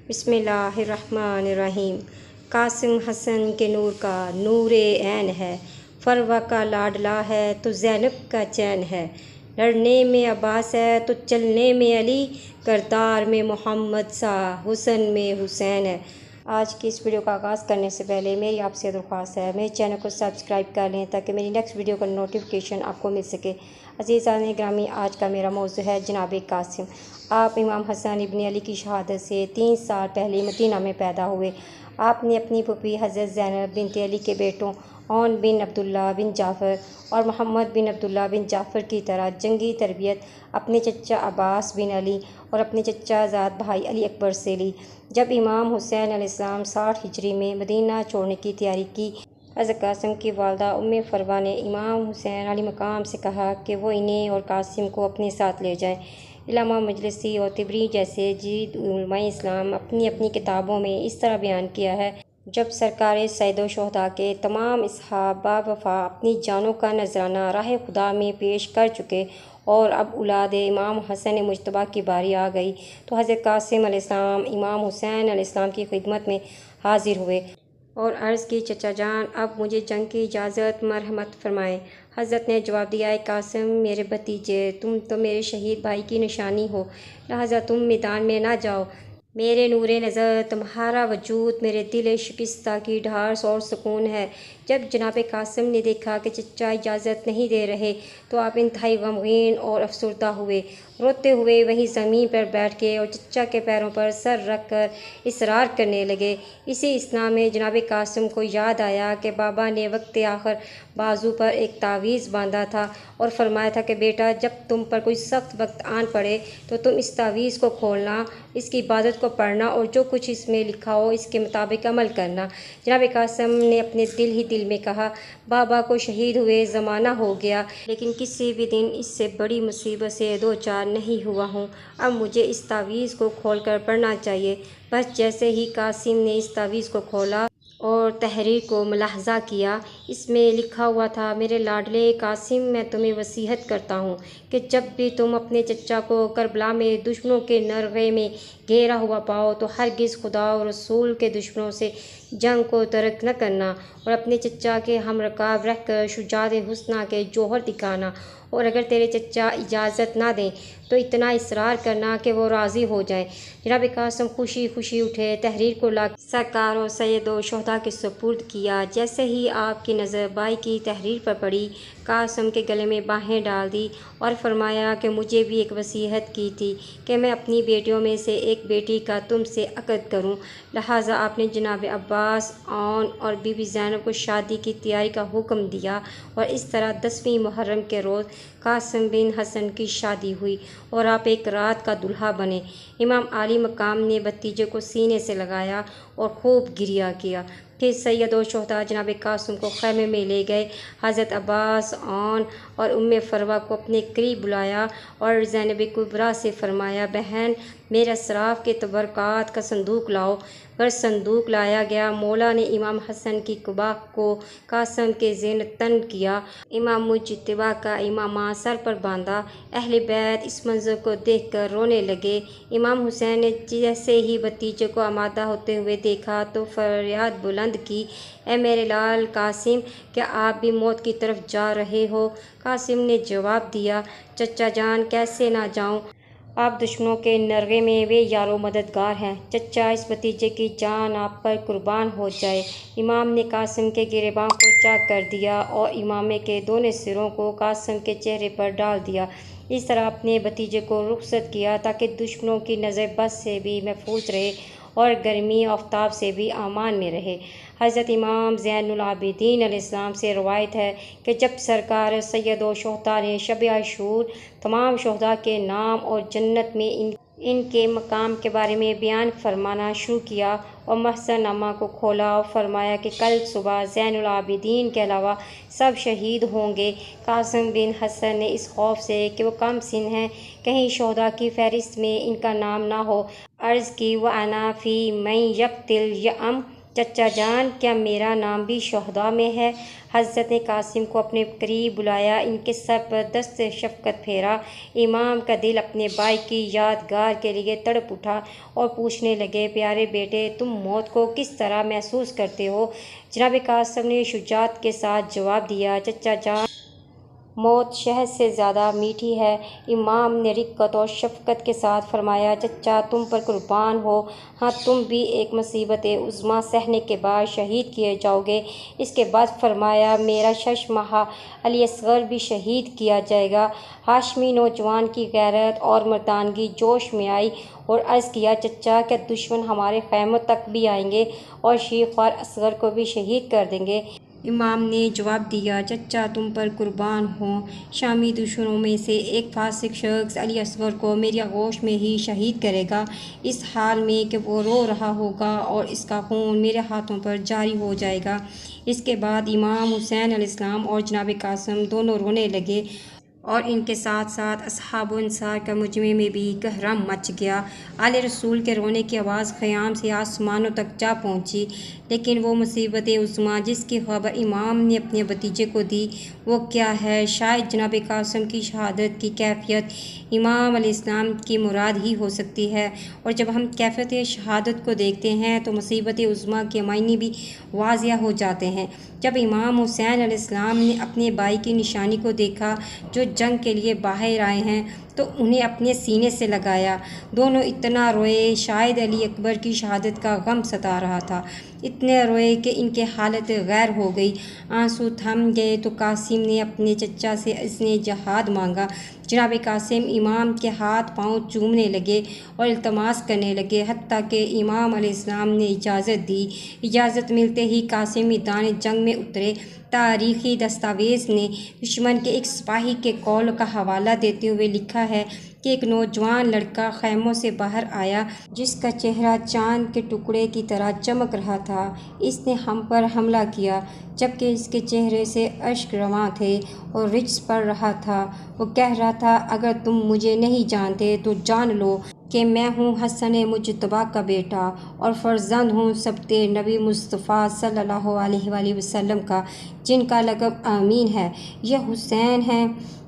बिस्मिल्लाहिर्रहमानिर्रहीम। कासिम हसन के नूर का नूर ऐन है, फरवा का लाडला है तो ज़ैनब का चैन है। लड़ने में अब्बास है तो चलने में अली, करतार में मोहम्मद सा हुसन में हुसैन है। आज की इस वीडियो का आगाज़ करने से पहले मेरी आपसे दरख्वास्त है, मेरे चैनल को सब्सक्राइब कर लें ताकि मेरी नेक्स्ट वीडियो का नोटिफिकेशन आपको मिल सके। अज़ीज़ान ग्रामी, आज का मेरा मौज़ू है जनाब कासिम। आप इमाम हसन इब्न अली की शहादत से 3 साल पहले मदीना में पैदा हुए। आपने अपनी पुपी हज़रत ज़ैनब बिनत अली के बेटों औन बिन अब्दुल्ला बिन जाफ़र और मोहम्मद बिन अब्दुल्ला बिन जाफ़र की तरह जंगी तरबियत अपने चचा अब्बास बिन अली और अपने चचा ज़ाद भाई अली अकबर से ली। जब इमाम हुसैन अलैहिस्सलाम 60 हिजरी में मदीना छोड़ने की तैयारी की, हज़रत कासिम की वालदा उम्मे फरवा ने इमाम हुसैन अली मकाम से कहा कि वो इन्हें और कासिम को अपने साथ ले जाएं। इलामा मजलिसी और तिबरी जैसे जीद उलमाए इस्लाम अपनी अपनी किताबों में इस तरह बयान किया है, जब सरकार सैयद शुहदा के तमाम असहाब बावफा अपनी जानों का नजराना राह खुदा में पेश कर चुके और अब औलाद इमाम हसन मुजतबा की बारी आ गई, तो हज़रत कासिम अलैहिस्सलाम इमाम हुसैन अलैहिस्सलाम की खिदमत में हाजिर हुए और अर्ज़ की, चचा जान, अब मुझे जंग की इजाज़त मरहमत फरमाएँ। हज़रत ने जवाब दिया, कासिम मेरे भतीजे, तुम तो मेरे शहीद भाई की निशानी हो, लिहाजा तुम मैदान में ना जाओ। मेरे नूरे नज़र तुम्हारा वजूद मेरे दिल शिकस्ता की ढास और सुकून है। जब जनाब कासिम ने देखा कि चचा इजाज़त नहीं दे रहे तो आप इंतहाई गमगीन और अफसरदा हुए। रोते हुए वहीं ज़मीन पर बैठ के और चचा के पैरों पर सर रख कर इसरार करने लगे। इसी असना में जनाब कासिम को याद आया कि बाबा ने वक्त आखिर बाजू पर एक तावीज़ बांधा था और फरमाया था कि बेटा, जब तुम पर कोई सख्त वक्त आन पड़े तो तुम इस तावीज़ को खोलना, इसकी इबादत को पढ़ना और जो कुछ इसमें लिखा हो इसके मुताबिक अमल करना। जनाब कासिम ने अपने दिल में कहा, बाबा को शहीद हुए ज़माना हो गया, लेकिन किसी भी दिन इससे बड़ी मुसीबत से दो चार नहीं हुआ हूँ। अब मुझे इस तावीज़ को खोलकर पढ़ना चाहिए। बस जैसे ही कासिम ने इस तावीज़ को खोला और तहरीर को मुलाहजा किया, इसमें लिखा हुआ था, मेरे लाडले कासिम, मैं तुम्हें वसीयत करता हूँ कि जब भी तुम अपने चचा को करबला में दुश्मनों के नरगे में घेरा हुआ पाओ तो हरगिज़ खुदा और रसूल के दुश्मनों से जंग को तर्क न करना और अपने चचा के हमरकाब रह कर शुजात हुस्ना के जौहर दिखाना, और अगर तेरे चचा इजाज़त ना दें तो इतना इसरार करना कि वो राज़ी हो जाए। जनाब कासिम खुशी खुशी उठे, तहरीर को ला सरकार और सैयद शुहदा के सुपुर्द किया। जैसे ही आपकी नज़र बाई की तहरीर पर पड़ी, कासिम के गले में बाहें डाल दी और फरमाया कि मुझे भी एक वसीयत की थी कि मैं अपनी बेटियों में से एक बेटी का तुमसे अक़द करूं, लिहाजा आपने जनाब अब्बास औन और बीबी ज़ैनब को शादी की तैयारी का हुक्म दिया और इस तरह 10वीं मुहर्रम के रोज़ कासिम बिन हसन की शादी हुई और आप एक रात का दुल्हा बने। इमाम आली मकाम ने भतीजे को सीने से लगाया और खूब गिरिया किया। फिर सैयद और शुहदा जनाब कासिम को खैमे में ले गए। हज़रत अब्बास औन और उम्मे फरवा को अपने करीब बुलाया और ज़ैनब कुबरा से फरमाया, बहन, मेरे असराफ के तबरकात का संदूक लाओ। पर संदूक लाया गया। मौला ने इमाम हसन की कुबा को कासिम के ज़ेन तन किया। इमाम मुजतबा का इमामा सर पर बांधा। अहले बैत इस मंजर को देख कर रोने लगे। इमाम हुसैन ने जैसे ही भतीजे को आमादा होते हुए देखा तो फरियाद बुलंद की, ए मेरे लाल कासिम, क्या आप भी मौत की तरफ जा रहे हो? कासिम ने जवाब दिया, चचा जान, कैसे ना जाऊं, आप दुश्मनों के नरगे में वे यारो मददगार हैं। चचा, इस भतीजे की जान आप पर कुर्बान हो जाए। इमाम ने कासिम के गिरेबान को चाक कर दिया और इमामे के दोनों सिरों को कासिम के चेहरे पर डाल दिया। इस तरह अपने भतीजे को रुखसत किया ताकि दुश्मनों की नज़र बस से भी महफूज रहे और गर्मी आफ्ताब से भी अमान में रहे। हज़रत इमाम ज़ैनुल आबिदीन अलैहिस्सलाम से रवायत है कि जब सरकार सैयद व शुहदा ने शब आशूर तमाम शुहदा के नाम और जन्नत में इनके मकाम के बारे में बयान फरमाना शुरू किया और महसरनामा को खोला और फरमाया कि कल सुबह ज़ैनुल आबिदीन के अलावा सब शहीद होंगे। कासिम बिन हसन ने इस खौफ से कि वो कम सिन हैं, कहीं शुहदा की फहरिस्त में इनका नाम ना हो, अर्ज़ की, व अना फ़ी मन यक़तिल यअम चचा जान, क्या मेरा नाम भी शोहदा में है? हज़रत ने कासिम को अपने करीब बुलाया, इनके सर पर दस्त शफ़क़त फेरा। इमाम का दिल अपने भाई की यादगार के लिए तड़प उठा और पूछने लगे, प्यारे बेटे, तुम मौत को किस तरह महसूस करते हो? जनाब कासिम ने शुजाअत के साथ जवाब दिया, चचा जान, मौत शहद से ज़्यादा मीठी है। इमाम ने रिक्कत और शफ़क़त के साथ फरमाया, चचा तुम पर कुर्बान हो, हाँ तुम भी एक मुसीबत उज़्मा सहने के बाद शहीद किए जाओगे। इसके बाद फरमाया, मेरा 6 माह अली असग़र भी शहीद किया जाएगा। हाशमी नौजवान की गैरत और मर्दानगी जोश में आई और अर्ज़ किया, चचा क्या दुश्मन हमारे ख़ैमों तक भी आएंगे और शीख़वार असग़र को भी शहीद कर देंगे? इमाम ने जवाब दिया, चचा तुम पर कुर्बान हों, शामी दुश्मनों में से एक फासिक शख्स अली असग़र को मेरी आगोश में ही शहीद करेगा, इस हाल में कि वो रो रहा होगा और इसका खून मेरे हाथों पर जारी हो जाएगा। इसके बाद इमाम हुसैन अलैहिस्सलाम और जनाब कासिम दोनों रोने लगे और इनके साथ साथ अस्हाब अंसार का मुजमे में भी कहराम मच गया। आले रसूल के रोने की आवाज़ ख़याम से आसमानों तक जा पहुँची। लेकिन वो मुसीबत उज़्मा जिसकी खबर इमाम ने अपने भतीजे को दी, वो क्या है? शायद जनाब कासिम की शहादत की कैफियत इमाम अलैहिस्सलाम की मुराद ही हो सकती है। और जब हम कैफियत शहादत को देखते हैं तो मुसीबत उज़्मा के मायने भी वाज़िया हो जाते हैं। जब इमाम हुसैन अलैहिस्सलाम ने अपने भाई की निशानी को देखा जो जंग के लिए बाहर आए हैं तो उन्हें अपने सीने से लगाया। दोनों इतना रोए, शायद अली अकबर की शहादत का गम सता रहा था। इतने रोए कि इनकी हालत गैर हो गई। आंसू थम गए तो कासिम ने अपने चचा से इसने जहाद मांगा। जनाब कासिम इमाम के हाथ पांव चूमने लगे और इल्तमास करने लगे, हत्ता कि इमाम अलैहिस्सलाम ने इजाज़त दी। इजाज़त मिलते ही कासिम मैदान जंग में उतरे। तारीख़ी दस्तावेज़ ने दुश्मन के एक सिपाही के कौल का हवाला देते हुए लिखा है कि एक नौजवान लड़का खैमों से बाहर आया जिसका चेहरा चांद के टुकड़े की तरह चमक रहा था। इसने हम पर हमला किया जबकि इसके चेहरे से अश्क रवां थे और रिज्स पड़ रहा था। वो कह रहा था, अगर तुम मुझे नहीं जानते तो जान लो कि मैं हूँ हसन मुजतबा का बेटा और फ़र्जंद हूँ सबते नबी मुस्तफ़ा सल्लल्लाहु अलैहि वसल्लम का, जिनका लक़ब आमीन है। यह हुसैन है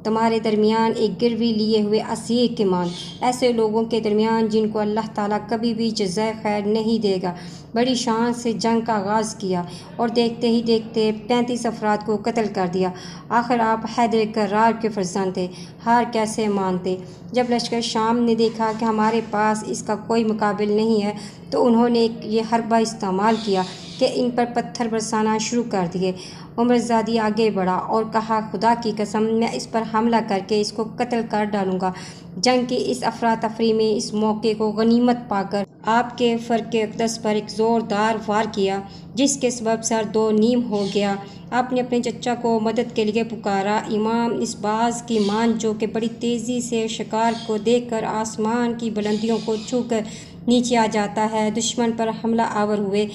तुम्हारे दरमियान एक गिरवी लिए हुए असीर के मान, ऐसे लोगों के दरमियान जिनको अल्लाह ताला कभी भी जज़ाए खैर नहीं देगा। बड़ी शान से जंग का आगाज़ किया और देखते ही देखते 35 अफराद को कत्ल कर दिया। आखिर आप हैदर कर्रार के फर्जंद थे, हार कैसे मानते? जब लश्कर शाम ने देखा कि हमारे पास इसका कोई मुकाबिल नहीं है तो उन्होंने ये हरबा इस्तेमाल किया कि इन पर पत्थर बरसाना शुरू कर दिए। उमरज़ादी आगे बढ़ा और कहा, खुदा की कसम, मैं इस पर हमला करके इसको कत्ल कर डालूँगा। जंग की इस अफरा तफरी में इस मौके को गनीमत पाकर आपके फ़र्क़ अक़दस पर एक ज़ोरदार वार किया जिसके सबब सर दो नीम हो गया। आपने अपने चचा को मदद के लिए पुकारा। इमाम इस बाज़ की मान जो कि बड़ी तेज़ी से शिकार को देखकर आसमान की बुलंदियों को छूकर नीचे आ जाता है, दुश्मन पर हमला आवर हुए।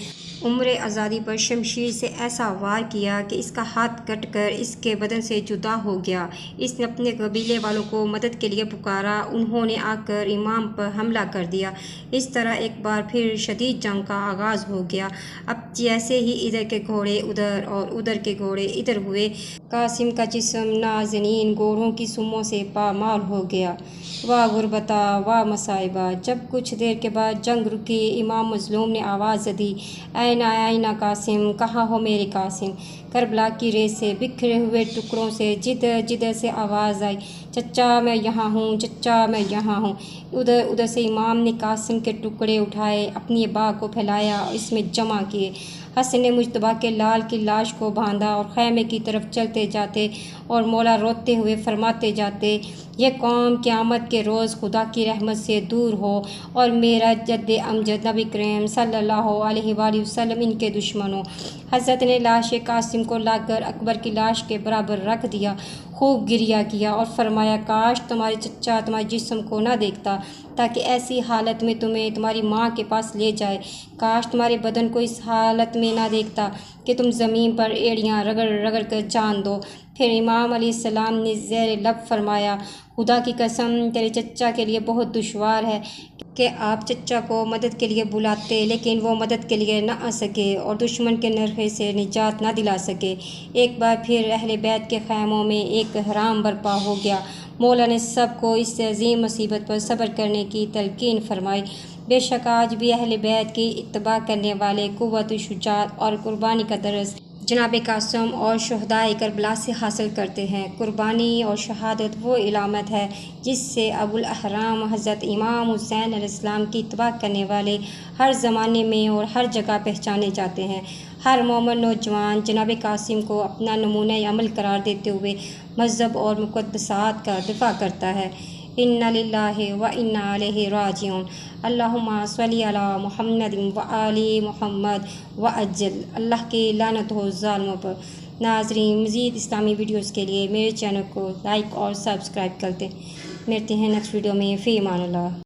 उम्र आज़ादी पर शमशीर से ऐसा वार किया कि इसका हाथ कटकर इसके बदन से जुदा हो गया। इसने अपने कबीले वालों को मदद के लिए पुकारा, उन्होंने आकर इमाम पर हमला कर दिया। इस तरह एक बार फिर शदीद जंग का आगाज़ हो गया। अब जैसे ही इधर के घोड़े उधर और उधर के घोड़े इधर हुए, कासिम का जिस्म नाज़नीन गोरों की सुमों से पामाल हो गया। वाह गुरबता, वाह मसाइबा। जब कुछ देर के बाद जंग रुकी, इमाम मज़लूम ने आवाज़ दी, आइना कासिम, कहाँ हो मेरे कासिम? करबला की रेत से बिखरे हुए टुकड़ों से जिधर जिधर से आवाज़ आई, चचा मैं यहाँ हूँ, चचा मैं यहाँ हूँ। उधर उधर से इमाम ने कासिम के टुकड़े उठाए, अपनी बाह को फैलाया और इसमें जमा किए। हसन मुजतबा के लाल की लाश को बांधा और खैमे की तरफ चलते जाते और मौला रोते हुए फरमाते जाते, ये कौम क़यामत के रोज़ खुदा की रहमत से दूर हो और मेरा जद्दे अमजद नबी करीम सल्लल्लाहु अलैहि वसल्लम इनके दुश्मन हो। हज़रत ने लाश कासिम को लाकर अकबर की लाश के बराबर रख दिया, खूब गिरिया किया और फरमाया, काश तुम्हारे चचा तुम्हारे जिस्म को ना देखता ताकि ऐसी हालत में तुम्हें तुम्हारी माँ के पास ले जाए। काश तुम्हारे बदन को इस हालत में ना देखता कि तुम ज़मीन पर एड़ियाँ रगड़ रगड़ कर जान दो फिर इमाम अलैहिस्सलाम ने ज़ेर लब फरमाया, खुदा की कसम तेरे चचा के लिए बहुत दुश्वार है कि आप चचा को मदद के लिए बुलाते लेकिन वो मदद के लिए ना आ सके और दुश्मन के नरखे से निजात ना दिला सके। एक बार फिर अहले बैत के ख़ैमों में एक हराम बर्पा हो गया। मौला ने सब को इस अजीम मुसीबत पर सब्र करने की तलकीन फरमाई। बेशक आज भी अहले बैत की इत्तबा करने वाले कुव्वत, शुजाअत और कुर्बानी का दर्स जनाब कासिम और शुहदाए करबला से हासिल करते हैं। कुर्बानी और शहादत वो इलामत है जिससे अबुल अहराम हज़रत इमाम हुसैन अलैहिस्सलाम की इत्तबा करने वाले हर ज़माने में और हर जगह पहचाने जाते हैं। हर मोमिन नौजवान जनाब कासिम को अपना नमूना अमल करार देते हुए मज़हब और मुक़द्दसात का दिफ़ा करता है। इन्ना लिल्लाहि व इन्ना अलैहि राजिऊन। अल्लाहुम्मा सल्ली अला मुहम्मदिन व आलि मुहम्मद व अज्जल। अल्लाह की लानत हो ज़ालिमों पर। नाज़रीन, मज़ीद इस्लामी वीडियोज़ के लिए मेरे चैनल को लाइक और सब्सक्राइब करते। मिलते हैं नेक्स्ट वीडियो में। फ़ी अमानिल्लाह।